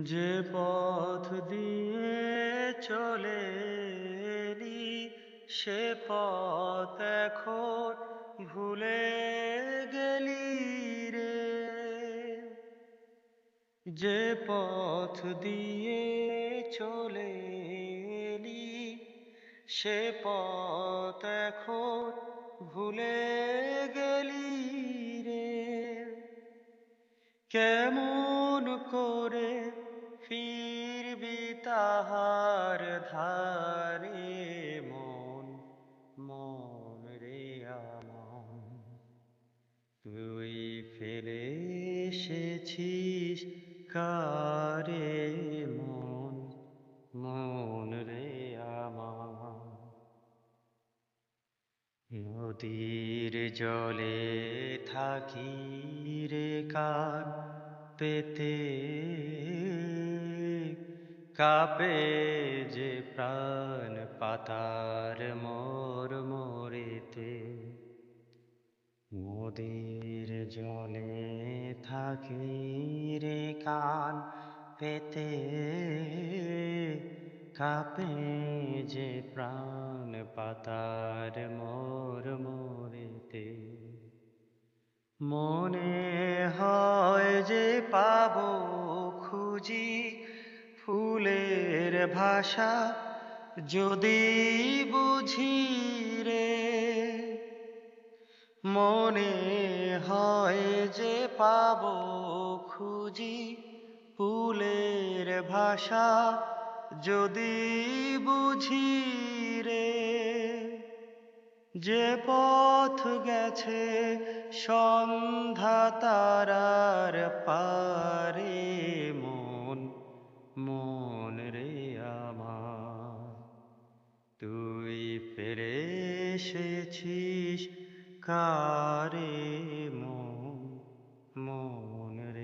যে পথ দিয়ে চলে এলি সে পথ এখন ভুলে গেলি রে। যে পথ দিয়ে চলে এলি সে পথ এখন ভুলে গেলি রে। কেমন করে ফিরবি তাহার ধারে মন, মন রে আমার। তুই ফেলে এসেছিস কারে মন, মন রে আমার। নদীর জলে থাকি রে কার পেতে, কাপে যে প্রাণ পাতার মোর মরেতে। নদীর জলে থাকি রে কান পেতে, কাপে যে প্রাণ পাতার মোর মরেতে। মনে হয় যে পাবো খুঁজি ফুলের ভাষা যদি বুঝি রে। মনে হয় যে পাবো খুঁজি ফুলের ভাষা যদি বুঝি রে। যে পথ গেছে সন্ধ্যা তারার পারে মন, মন রে আমার। তুই ফিরে এসেছিস কারে মন, মন রে